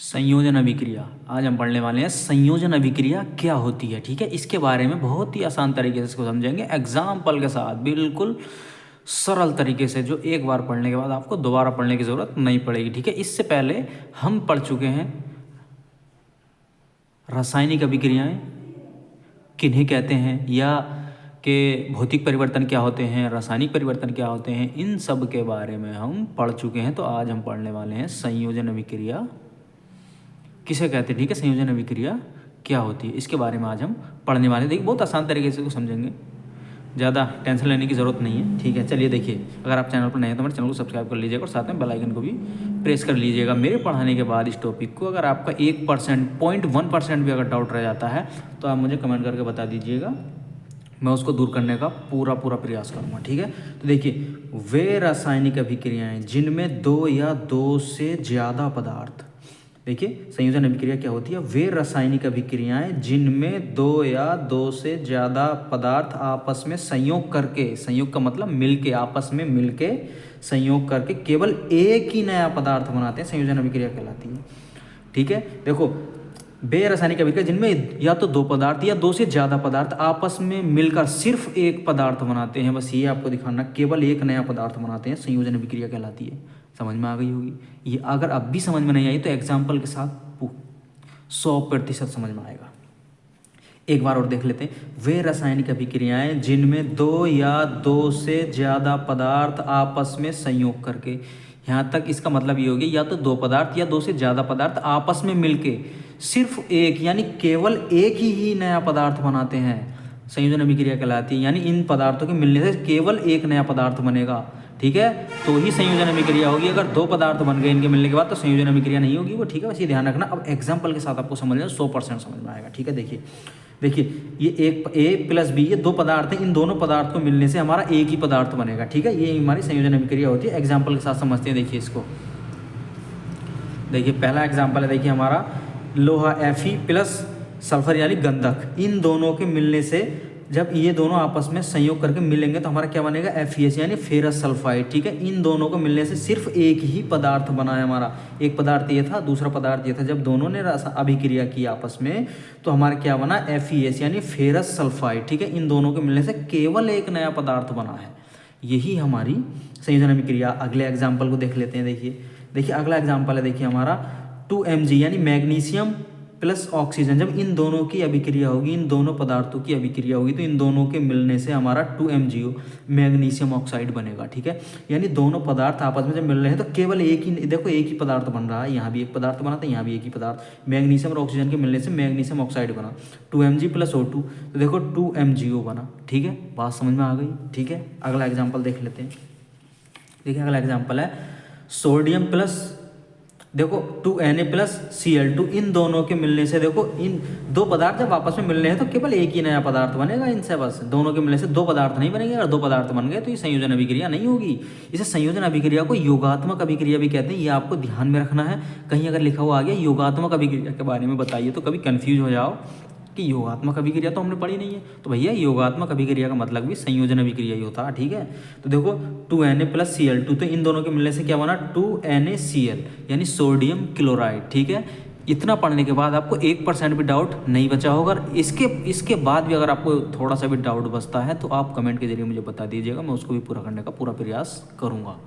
संयोजन अभिक्रिया। आज हम पढ़ने वाले हैं संयोजन अभिक्रिया क्या होती है। ठीक है, इसके बारे में बहुत ही आसान तरीके से इसको समझेंगे, एग्जाम्पल के साथ, बिल्कुल सरल तरीके से, जो एक बार पढ़ने के बाद आपको दोबारा पढ़ने की ज़रूरत नहीं पड़ेगी। ठीक है, इससे पहले हम पढ़ चुके हैं रासायनिक अभिक्रियाएं किन्हें कहते हैं, या कि भौतिक परिवर्तन क्या होते हैं, रासायनिक परिवर्तन क्या होते हैं, इन सब के बारे में हम पढ़ चुके हैं। तो आज हम पढ़ने वाले हैं संयोजन अभिक्रिया किसे कहते हैं। ठीक है, संयोजन अभिक्रिया क्या होती है, इसके बारे में आज हम पढ़ने वाले हैं। देखिए, बहुत आसान तरीके से इसको समझेंगे, ज़्यादा टेंशन लेने की ज़रूरत नहीं है। ठीक है, चलिए देखिए, अगर आप चैनल पर नए हैं तो हमारे चैनल को सब्सक्राइब कर लीजिएगा और साथ में बेल आइकन को भी प्रेस कर लीजिएगा। मेरे पढ़ाने के बाद इस टॉपिक को अगर आपका 1%, 0.1% भी अगर डाउट रह जाता है तो आप मुझे कमेंट करके बता दीजिएगा, मैं उसको दूर करने का पूरा प्रयास करूँगा। ठीक है, तो देखिए, वे रासायनिक अभिक्रियाएँ जिनमें दो या दो से ज़्यादा पदार्थ, देखिए संयोजन अभिक्रिया क्या होती है, वे रासायनिक अभिक्रियाएं जिनमें दो या दो से ज़्यादा पदार्थ आपस में संयोग करके, संयोग का मतलब मिलके, आपस में मिलके संयोग करके केवल एक ही नया पदार्थ बनाते हैं, संयोजन अभिक्रिया कहलाती है। ठीक है, देखो, वे रासायनिक अभिक्रिया जिनमें या तो दो पदार्थ या दो से ज़्यादा पदार्थ आपस में मिलकर सिर्फ एक पदार्थ बनाते हैं, बस ये आपको दिखाना, केवल एक नया पदार्थ बनाते हैं, संयोजन अभिक्रिया कहलाती है। समझ में आ गई होगी ये। अगर अब भी समझ में नहीं आई तो एग्जाम्पल के साथ 100% समझ में आएगा। एक बार और देख लेते हैं, वे रासायनिक अभिक्रियाएं जिनमें दो या दो से ज़्यादा पदार्थ आपस में संयोग करके, यहाँ तक इसका मतलब ये हो गया, या तो दो पदार्थ या दो से ज़्यादा पदार्थ आपस में मिलके सिर्फ एक, यानी केवल एक ही नया पदार्थ बनाते हैं, संयोजन अभिक्रिया कहलाती है। यानी इन पदार्थों के मिलने से केवल एक नया पदार्थ बनेगा। ठीक है, तो ही संयोजन अभिक्रिया होगी। अगर दो पदार्थ बन गए इनके मिलने के बाद तो संयोजन अभिक्रिया नहीं होगी वो। ठीक है, बस ये ध्यान रखना। अब एग्जाम्पल के साथ आपको समझना, 100% समझ में आएगा। ठीक है, देखिए, ये एक A प्लस B, ये दो पदार्थ हैं, इन दोनों पदार्थ को मिलने से हमारा एक ही पदार्थ बनेगा। ठीक है, ये हमारी संयोजन अभिक्रिया होती है। एग्जाम्पल के साथ समझते हैं, देखिए इसको। देखिए, पहला एग्जाम्पल है, देखिए हमारा लोहा Fe प्लस सल्फर यानी गंधक, इन दोनों के मिलने से जब ये दोनों आपस में संयोग करके मिलेंगे तो हमारा क्या बनेगा, FeS यानी फेरस सल्फाइड। ठीक है, इन दोनों को मिलने से सिर्फ एक ही पदार्थ बना है हमारा। एक पदार्थ ये था, दूसरा पदार्थ ये था। जब दोनों ने अभिक्रिया की आपस में तो हमारा क्या बना, FeS यानी फेरस सल्फाइड। ठीक है, इन दोनों के मिलने से केवल एक नया पदार्थ बना है। यही हमारी संयोजन अभिक्रिया। अगले एग्जाम्पल को देख लेते हैं। देखिए अगला एग्जाम्पल है, देखिए हमारा 2Mg यानी मैग्नीशियम प्लस ऑक्सीजन। जब इन दोनों की अभिक्रिया होगी, इन दोनों पदार्थों की अभिक्रिया होगी, तो इन दोनों के मिलने से हमारा 2MgO मैग्नीशियम ऑक्साइड बनेगा। ठीक है, यानी दोनों पदार्थ आपस में जब मिल रहे हैं तो केवल एक ही, देखो एक ही पदार्थ बन रहा है। यहाँ भी एक पदार्थ बना था, यहाँ भी एक ही पदार्थ, मैग्नीशियम और ऑक्सीजन के मिलने से मैग्नीशियम ऑक्साइड बना, 2Mg प्लस O2, तो देखो 2MgO बना। ठीक है, बात समझ में आ गई। ठीक है, अगला एग्जाम्पल देख लेते हैं। देखिए अगला एग्जाम्पल है सोडियम प्लस, देखो 2Na प्लस Cl2, इन दोनों के मिलने से, देखो इन दो पदार्थ जब आपस में मिल रहे हैं तो केवल एक ही नया पदार्थ बनेगा इनसे, बस दोनों के मिलने से दो पदार्थ नहीं बनेंगे। अगर दो पदार्थ बन गए तो ये संयोजन अभिक्रिया नहीं होगी। इसे संयोजन अभिक्रिया को योगात्मक अभिक्रिया भी कहते हैं। ये आपको ध्यान में रखना है, कहीं अगर लिखा हुआ आ गया योगात्मक अभिक्रिया के बारे में बताइए तो कभी कन्फ्यूज हो जाओ कि योगात्मक अभिक्रिया तो हमने पढ़ी नहीं है। तो भैया योगात्मक अभिक्रिया का मतलब भी संयोजन अभिक्रिया ही होता है। ठीक है, तो देखो 2Na प्लस Cl2, तो इन दोनों के मिलने से क्या बना, 2NaCl यानी सोडियम क्लोराइड। ठीक है, इतना पढ़ने के बाद आपको 1% भी डाउट नहीं बचा होगा। इसके बाद भी अगर आपको थोड़ा सा भी डाउट बचता है तो आप कमेंट के जरिए मुझे बता दीजिएगा, मैं उसको भी पूरा करने का पूरा प्रयास करूँगा।